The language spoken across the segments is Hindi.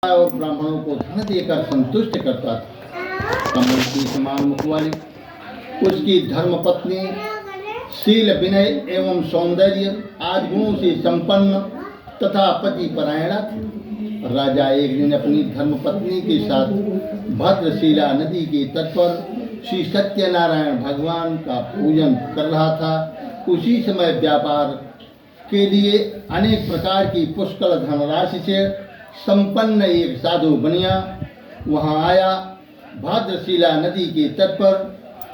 और ब्राह्मणों को धन देकर संतुष्ट करता था। कमल की समान मुख वाली उसकी धर्मपत्नी शील, विनय एवं सौंदर्य आदि गुणों से संपन्न तथा पति परायणा थी। राजा एक दिन अपनी धर्मपत्नी के साथ भद्रशिला नदी के तट पर श्री सत्यनारायण भगवान का पूजन कर रहा था। उसी समय व्यापार के लिए अनेक प्रकार की पुष्कल धनराशि से संपन्न एक साधु बनिया वहां आया। भद्रशिला नदी के तट पर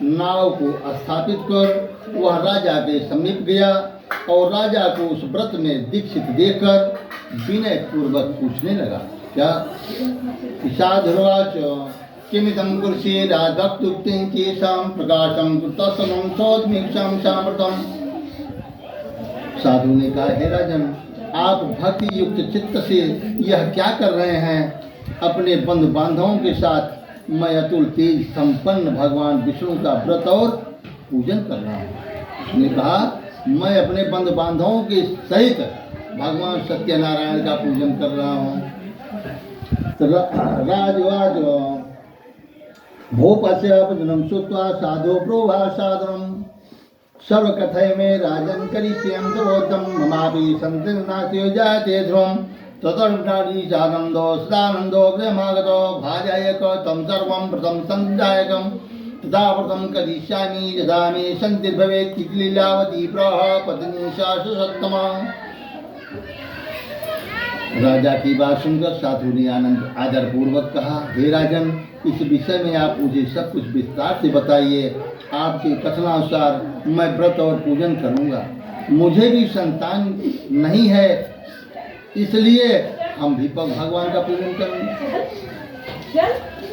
नाव को स्थापित कर वह राजा के समीप गया और राजा को उस व्रत में दीक्षित देखकर विनय पूर्वक पूछने लगा। क्या साधुर्वाच किमिदं कुरुषे राजभक्तुक्तिं केशां प्रकाशं कृतसनं सौत्मीक्षं सामर्थ्यम्। साधु ने कहा, हे राजन, आप भक्ति युक्त चित्त से यह क्या कर रहे हैं? अपने बंधु बांधवों के साथ मैं अतुल तेज संपन्न भगवान विष्णु का व्रत और पूजन कर रहा हूँ। उसने कहा, मैं अपने बंधु बांधवों के सहित भगवान सत्यनारायण का पूजन कर रहा हूँ। राजवाज भूपस्य भजनम श्रुत्वा साधु प्रोभा साधनम सर्वकथय में राजन करिष्यं तवोत्तम ममापि संतिर्नास्यो जायते ध्रुवम् ततर्णादि चानंदो सदानंदो प्रेमागतो भाजायक तम सर्वं प्रथम संजायकं तथा प्रथम करिष्यामि यदा मे संतिर्भवेत् लीलावती प्रह पत्नी शाश्वतमा। राजा की बात सुनकर साधु ने आनंद आदर पूर्वक कहा, हे राजन, इस विषय में आप मुझे सब कुछ विस्तार से बताइए। आपके कथनानुसार मैं व्रत और पूजन करूंगा। मुझे भी संतान नहीं है, इसलिए हम भी भगवान का पूजन करेंगे।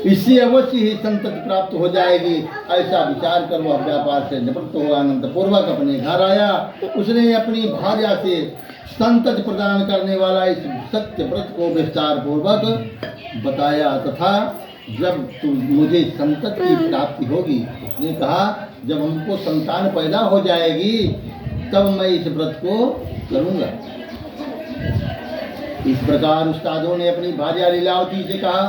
इससे अवश्य ही संतति प्राप्त हो जाएगी। ऐसा विचार कर वह व्यापार से निवृत्त हो आनंद पूर्वक अपने घर आया। उसने अपनी भार्या से संतति प्रदान करने वाला इस सत्य व्रत को विस्तार पूर्वक बताया तथा जब मुझे संतति की प्राप्ति होगी, उसने कहा, जब हमको संतान पैदा हो जाएगी तब मैं इस व्रत को करूंगा। इस प्रकार उस्तादों ने अपनी भार्या लीलावती से कहा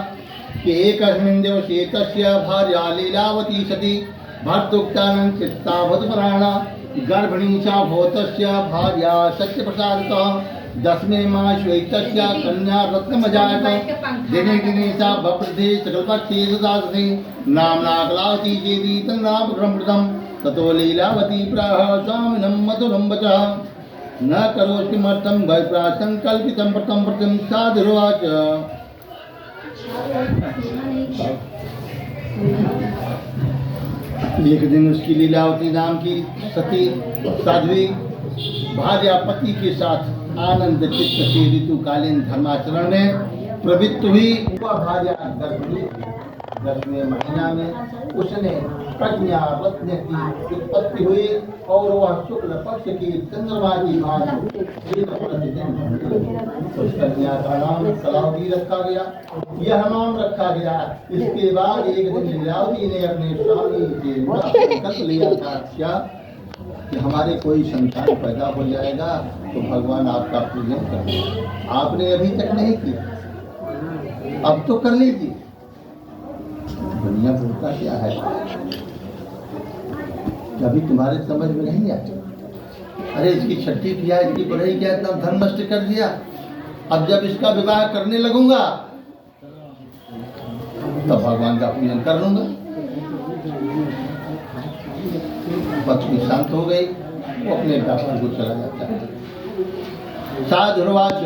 कि एकस्मिन् दिवसे तस्य भार्या लीलावती सती भर्तुक्तानं चित्ताभूतपरायणा गर्भिणी च भूतस्य भार्या सत्यप्रसादतः 10वें मासे तस्य कन्या रत्नमजायत। दिने दिने सा बभ्रते सकलपक्षे सुदासते नाम्ना कलावती चेति तन्नामकृतं ततो लीलावती प्राह स्वामिनं मधुरं वचः न करोष्टिमर्थं वैप्रासंकल्पितं प्रथम प्रतिम। साधुर्वाच एक दिन उसकी लीलावती नाम की सती साध्वी भार्या पति के साथ आनंद चित्त से ऋतुकालीन धर्माचरण में प्रवृत्त हुई। वह भार्या गर्भिणी 10वें महीना में उसने प्रज्ञा रत्न की उत्पत्ति हुई और वह शुक्ल पक्ष की चंद्रमा की भांति उस कन्या का नाम कलावती रखा गया। यह नाम रखा गया। इसके बाद एक दिन लीलावती ने अपने स्वामी से संकल्प लिया था क्या कि हमारे कोई संतान पैदा हो जाएगा तो भगवान आपका पूजन करेंगे। आपने अभी तक नहीं किया, अब तो कर लीजिए। दुनिया बोलता क्या है, कभी तुम्हारे समझ में नहीं आता। अरे इसकी छठी किया, इसकी बढ़ाई किया, इतना धन नष्ट कर दिया। अब जब इसका विवाह करने लगूंगा तब भगवान का पूजन कर लूंगा। पत्नी शांत हो गई, वो अपने व्यापार को चला जाता है। साधुर्वाच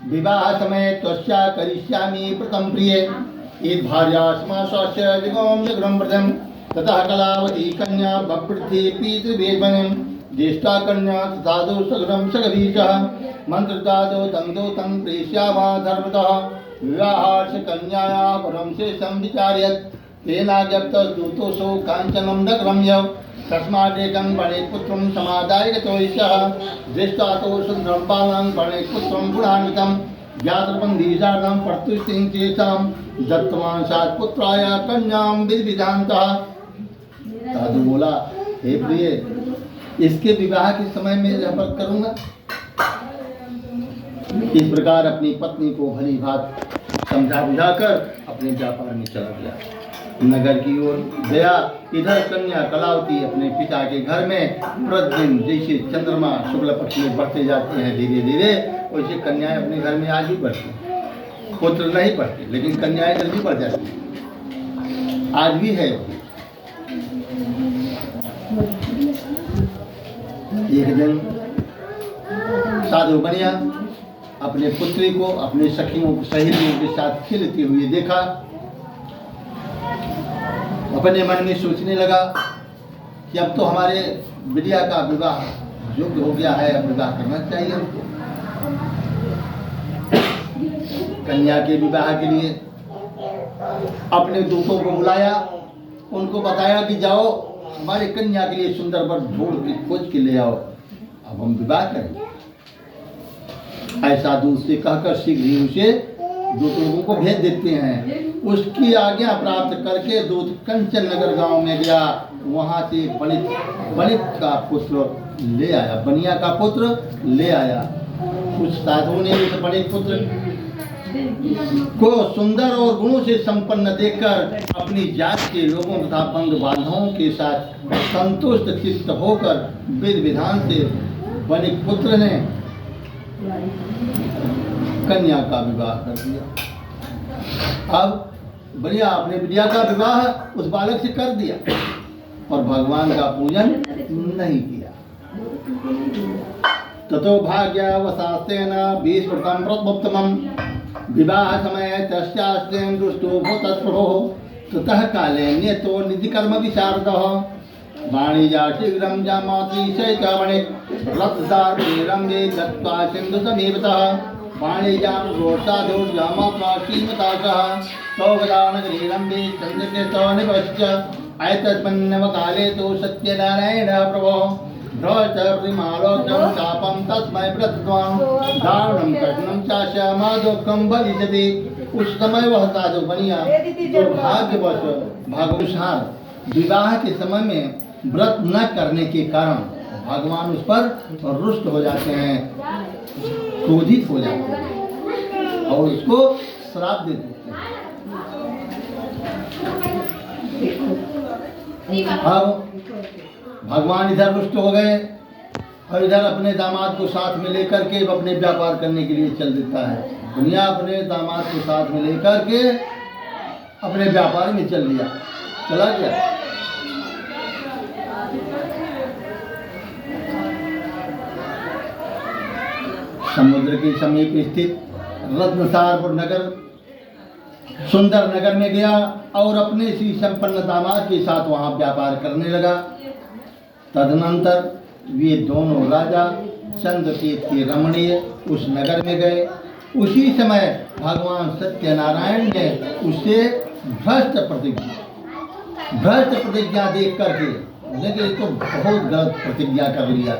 विवाह समय त्वस्या करिष्यामि प्रथम प्रिये ईद भार्या समास्य जगोम जगरम व्रतम ततः कलावती कन्या बभृति पीतृवेदमनिं ज्येष्ठा कन्या साधु सगरम सगरीशः मंत्रदातो तंदो तं प्रेष्यामा धर्मतः विवाहार्थ कन्याया परम से संविचार्यत् तेनाज्ञप्तदूतोऽसौ काञ्चनं दग्रम्य तस्मादेकं प्रणेतपुत्रं समादाय गतो ईशः दृष्टातो सुन्दरं बालं प्रणेतपुत्रं गुणान्वितं ज्ञातबन्धीशार्दं प्रत्युष्टिं चेतां दत्तवान् सात् पुत्राय कन्यां विधिविधान्तः। साधु बोला, हे प्रिय, इसके विवाह के समय में यह व्रत करूंगा। इस प्रकार अपनी पत्नी को भली भांति समझा बुझाकर अपने व्यापार में चला गया। नगर की ओर गया। इधर कन्या कलावती अपने पिता के घर में प्रतिदिन जैसे चंद्रमा शुक्ल पक्ष में बढ़ते जाते हैं धीरे धीरे, वैसे कन्याएं अपने घर में आगे बढ़ती हैं। पुत्र नहीं बढ़ते लेकिन कन्याएं जल्दी बढ़ जाती हैं, आज भी है। एक दिन साधु बनिया अपने पुत्री को अपने सखियों सहेलियों के साथ खेलते हुए देखा। अपने मन में सोचने लगा कि अब तो हमारे बिटिया का विवाह योग्य हो गया है, अब विवाह करना चाहिए हमको। कन्या के विवाह के लिए अपने दूतों को बुलाया, उनको बताया कि जाओ हमारे कन्या के लिए सुंदर वर ढूंढ के खोज के ले आओ, अब हम विवाह करेंगे। ऐसा दूत से कहकर शीघ्र ही उसे दूत लोगों को भेज देते हैं। उसकी आज्ञा प्राप्त करके दूत कंचन नगर गांव में गया। वहां से बनित का पुत्र ले आया, बनिया का पुत्र ले आया। उस साधु ने उस बनित पुत्र को सुंदर और गुणों से संपन्न देखकर अपनी जात के लोगों तथा बंधु बांधवों के साथ संतुष्ट चित्त होकर विधि विधान से बनित पुत्र ने कन्या का विवाह कर दिया। अब बढ़िया अपने बिटिया का विवाह उस बालक से कर दिया और भगवान का पूजन नहीं किया। ततो भाग्यवशास्तेन विस्मृतं प्रत्युत्तमं विवाह समय तस्यास्तेन दुष्टो भूतस्पृहो ततः काले नियतो निधिकर्म विशारदः वाणिजा शीघ्रं जामाति शैकामणि रत्सारंगे दत्त्वा सिंधु समीपतः वाणिजां रोषाधो जामात्वा श्रीमता सह सौगदानगरीरम्भे चन्द्रकेतो निपश्य ऐतस्मिन्नव काले तो सत्यनारायण प्रभो भ्रष्टप्रतिमालोकं शापं तस्मै प्रदत्तवान् दारुणं कठिनं चास्य मादुःखं भविष्यति। उस समय वह साधु बनिया दुर्भाग्यवश भाग्यानुसार विवाह के समय में व्रत न करने के कारण भगवान उस पर रुष्ट हो जाते हैं, क्रोधित हो जाते हैं और उसको श्राप दे देते हैं। अब भगवान इधर रुष्ट हो गए और इधर अपने दामाद को साथ में लेकर के अपने व्यापार करने के लिए चल देता है। दुनिया अपने दामाद को साथ में लेकर के अपने व्यापार में चला गया। समुद्र के समीप स्थित रत्नसारपुर नगर सुंदर नगर में गया और अपने सी संपन्न दामाद के साथ वहां व्यापार करने लगा। तदनंतर वे दोनों राजा चंद्रकेत के रमणीय उस नगर में गए। उसी समय भगवान सत्यनारायण ने उसे भ्रष्ट प्रतिज्ञा देख करके, लेकिन तो बहुत गलत प्रतिज्ञा कर लिया,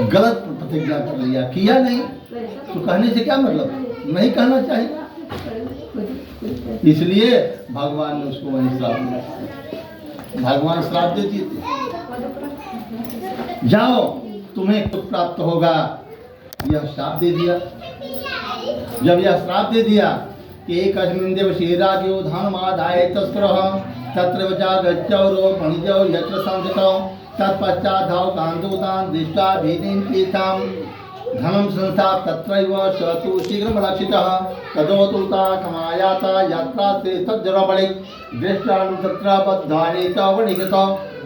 गलत प्रतिज्ञा कर लिया, किया नहीं तो कहने से क्या मतलब, नहीं कहना चाहिए। इसलिए भगवान ने उसको वहीं श्राप दिया। भगवान श्राप देते थे, जाओ तुम्हें सुख प्राप्त होगा, यह श्राप दे दिया। जब यह श्राप दे दिया कि एक अस्मिन् दिवसे राज्ञो धनमादाय तस्करः तत्र जागच्चौरो वणिजौ यत्र संस्थितौ तत्पश्चाद्धाव कांदूतान् दृष्ट्वा भीतिं तीर्थां धनं संस्थाप्य तत्रैव स तु शीघ्रमलक्षितः तदोतुता कमायाता यात्रा से तज्जरबलि दृष्टान् तत्र बद्धानि च वणिगतौ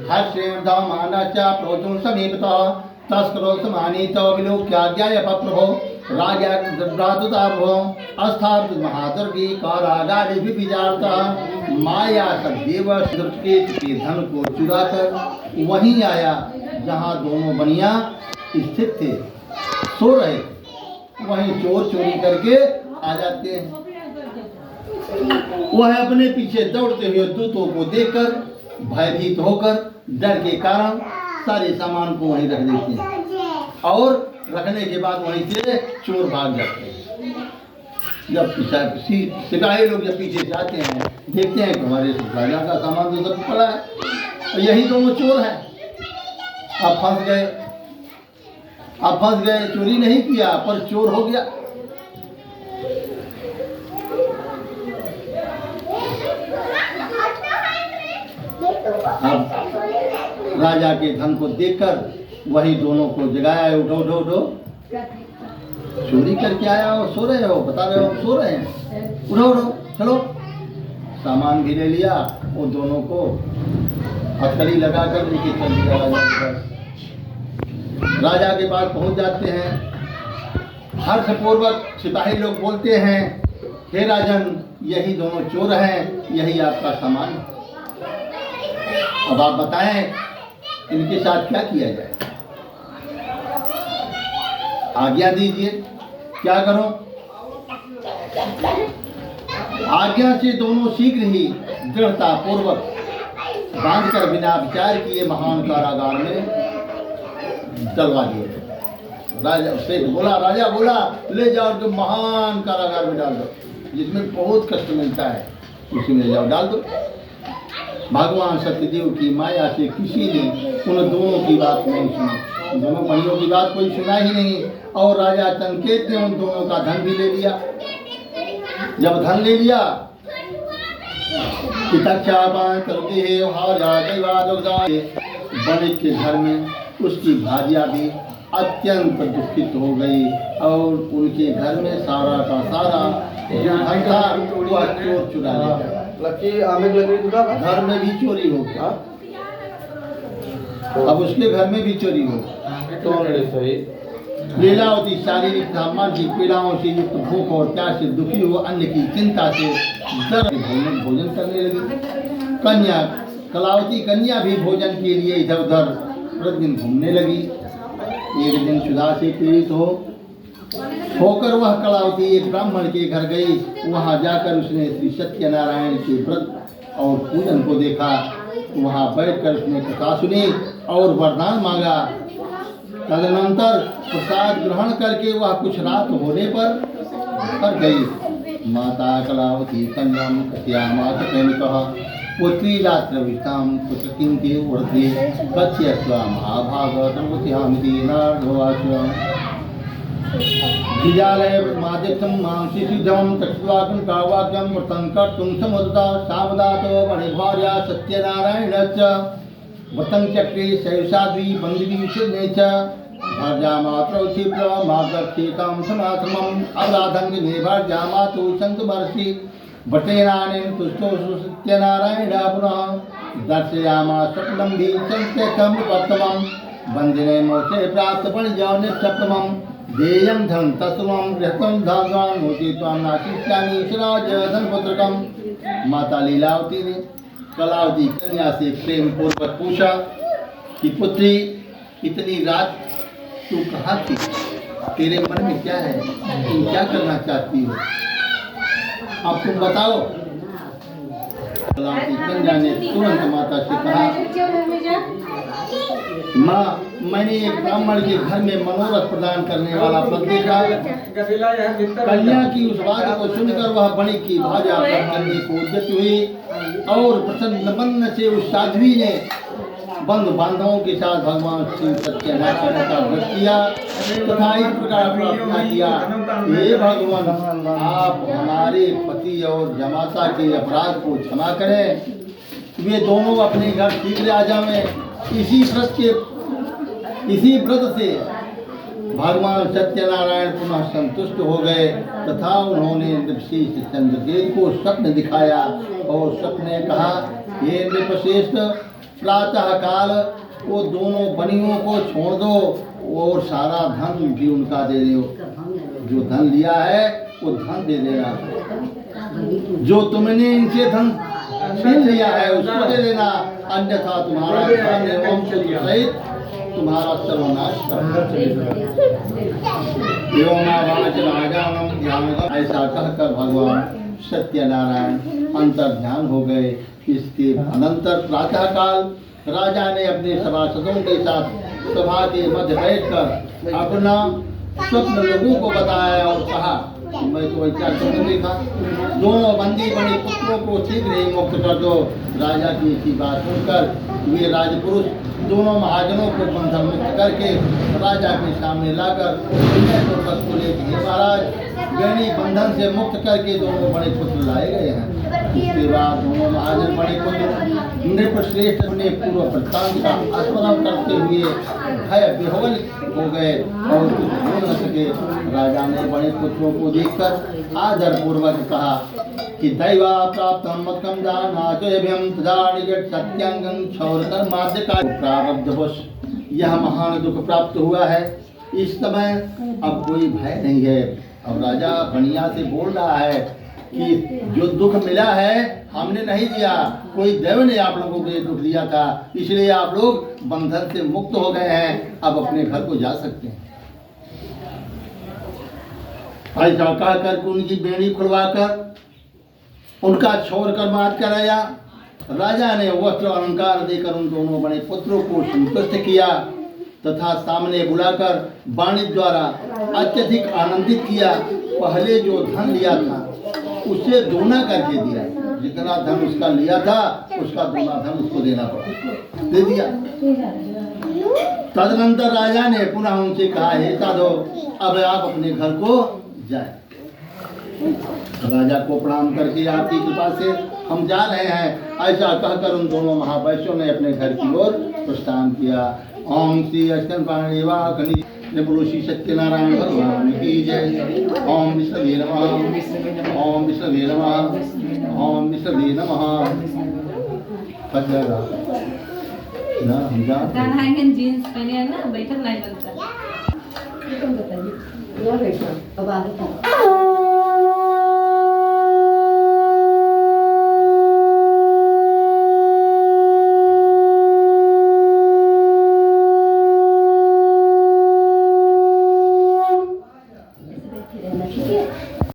हर्षेण धामाना च प्रोचुं समीपतः तस्करो समानीतो विलोक्याज्ञाय प्रभो राज्ञा भ्रातुता भो अस्थापित महादुर्गी कारागारे विचारता माया सदैव के धन को चुराकर वहीं आया जहां दोनों बनिया स्थित थे, सो रहे। वहीं चोर चोरी करके आ जाते हैं। वह अपने पीछे दौड़ते हुए दूतों को देखकर भयभीत होकर डर के कारण सारे सामान को वहीं रख देते हैं और रखने के बाद वहीं से चोर भाग जाते हैं। जब सिपाही लोग जब पीछे जाते हैं देखते हैं कि हमारे राजा का सामान तो सब पड़ा है और यही दोनों चोर हैं। आप फंस गए, चोरी नहीं किया पर चोर हो गया। राजा के धन को देखकर वही दोनों को जगाया, उठो उठो उठो, चोरी करके आया हो, सो रहे हो, बता रहे हो सो रहे हैं, उठो उठो चलो। सामान भी ले लिया, वो दोनों को हथकड़ी लगाकर लेके चल दिया राजा के पास। राजा के पास पहुंच जाते हैं, हर्षपूर्वक सिपाही लोग बोलते हैं, हे राजन, यही दोनों चोर हैं, यही आपका सामान। अब आप बताएं इनके साथ क्या किया जाए, आज्ञा दीजिए, क्या करो। आज्ञा से दोनों शीघ्र ही दृढ़ता पूर्वक बांधकर बिना विचार किए महान कारागार में डलवा दिए। राजा से बोला, राजा बोला, ले जाओ तो महान कारागार में डाल दो, जिसमें बहुत कष्ट मिलता है, उसी में ले जाओ डाल दो। भगवान सत्यदेव की माया से किसी ने उन दोनों की बात नहीं सुनी, दोनों भाइयों की बात कोई सुना ही नहीं। और राजा चंकेत ने उन दोनों का धन भी ले लिया। जब धन ले लिया, वणिक के घर में उसकी भाजिया भी अत्यंत दुखित हो गई और उनके घर में सारा का सारा जो धन था वह चोर चुरा लिया। घर में भी चोरी हो गया, अब उसके घर में भी चोरी हो। लीलावती शारीरिक मानसिक पीड़ाओं से युक्त भूख और प्यास से दुखी हो, अन्न की चिंता से दर्द भोजन करने लगी। कन्या कलावती कन्या भी भोजन के लिए इधर उधर प्रतिदिन घूमने लगी। एक दिन क्षुधा से पीड़ित होकर वह कलावती एक ब्राह्मण के घर गई। वहां जाकर उसने श्री सत्यनारायण के व्रत और पूजन को देखा। वहां बैठकर उसने कथा सुनी और वरदान मांगा। तदनंतर प्रसाद ग्रहण करके वह कुछ रात होने पर गई। माता कलावती कन्याम कथयामास प्रेमिकः पुत्री रात्रविष्टाम पुत्रकिं के ऊर्ध्वे कथ्य महाभागवतमुत्यामिति नारदवाच विद्यालय मादित्यं मांसी सिद्धं तत्वाकं कावाक्यं व्रतं कर्तुं समुद्रता सावधातो मणिभार्या सत्यनारायणस्य व्रतं चक्रे शैवसाद्वी बन्दिविशुद्धे च भर्जामात्रौ क्षिप्र मार्गक्षेतां समाश्रमम् अवराधं भर्जामातु सन्तुमर्षि भट्टेनानेन तुष्टो सत्यनारायणः पुनः दर्शयामास स्वप्नं भी संत्यक्तं प्रथमं वन्दिने मोक्षे प्राप्तपणिजौ सप्तमं देयं धन तत्वं गृहतं धनवान् होति त्वां नाशिष्यामि स्वराज धनपुत्रकम्। माता लीलावती ने कलावती कन्या से प्रेम पूर्वक पूछा कि पुत्री, इतनी रात तू कहाँ थी, तेरे मन में क्या है, तुम क्या करना चाहती हो, अब तुम बताओ। कलावती कन्या ने तुरंत माता से कहा, माँ, मैंने एक ब्राह्मण के घर में मनोरथ प्रदान करने वाला पद देखा। कन्या की उस बात को सुनकर वह वणिक की भाजा करने को उद्यत हुई और प्रसन्न मन से उस साध्वी ने बंधु बांधवों के साथ भगवान श्री सत्यनारायण का व्रत किया तथा इस प्रकार प्रार्थना किया, हे भगवान, आप हमारे पति और जमाता के अपराध को क्षमा करें, वे दोनों अपने घर शीघ्र आ जाएं। इसी व्रत से भगवान सत्यनारायण पुनः संतुष्ट हो गए तथा उन्होंने नृपश्रेष्ठ चंद्रकेतु को स्वप्न दिखाया और स्वप्न ने कहा, हे नृपश्रेष्ठ, प्रातः काल वो दोनों बनियों को छोड़ दो और सारा धन भी उनका दे दो। जो धन लिया है वो धन दे देना, जो तुमने इनसे धन छीन लिया है उसको दे देना, अन्यथा तुम्हारा धन एवं सहित तुम्हारा सर्वनाश कर। ऐसा कहकर भगवान सत्यनारायण अंतर ध्यान हो गए। इसके अनंतर प्रातः काल राजा ने अपने सभासदों के साथ सभा के मध्य बैठकर अपना स्वप्न लोगों को बताया और कहा, मैं तो ऐसा स्वप्न देखा, दोनों बंदी बने पुत्रों को शीघ्र ही मुक्त कर दो। राजा की ऐसी बात सुनकर वे राजपुरुष दोनों महाजनों को बंधन मुक्त करके राजा के सामने लाकर महाराज, वेणी बंधन से मुक्त करके दोनों बड़े पुत्र लाए गए हैं। इसके बाद दोनों महाजन बड़े पुत्र नृपश्रेष्ठ अपने पूर्व वृत्तांत का स्मरण करते हुए भय विह्वल हो गए और कुछ बोल न सके। राजा ने बड़े पुत्रों को देखकर आदर पूर्वक कहा कि दैवा प्राप्त मत्कम दानाचयभ्यम तदानिगत सत्यांगं क्षौर कर्माद्य का प्रारब्धवश यह महान दुख प्राप्त हुआ है। इस समय अब कोई भय नहीं है। अब राजा बढ़िया से बोल रहा है कि जो दुख मिला है हमने नहीं दिया, कोई देव ने आप लोगों को ये दुख दिया था, इसलिए आप लोग बंधन से मुक्त हो गए हैं, अब अपने घर को जा सकते हैं। ऐसा कहकर उनकी बेड़ी खुलवाकर उनका छोड़ कर मार कराया। राजा ने वस्त्र अलंकार देकर उन दोनों बड़े पुत्रों को संतुष्ट किया तथा सामने बुलाकर वाणी द्वारा अत्यधिक आनंदित किया। पहले जो धन लिया था उसे दोना करके दिया, जितना धन उसका लिया था उसका दोना धन उसको देना पड़ा, दे दिया। तदनंतर राजा ने पुनः उनसे कहा, हे साधो अब आप अपने घर को जाए। राजा को प्रणाम करके आपकी कृपा से हम जा रहे हैं, ऐसा कहकर उन दोनों महावैश्यों ने अपने घर की ओर प्रस्थान किया। ओम श्री अष्टम पाणिवा खनि बोलो श्री सत्यनारायण भगवान की जय। ओम विष्णवे नमः, ओम विष्णवे नमः, ओम विष्णवे नमः। ना हम जा गाना है जींस पहने है ना, बैठक नहीं बनता। ये बैठो अब आगे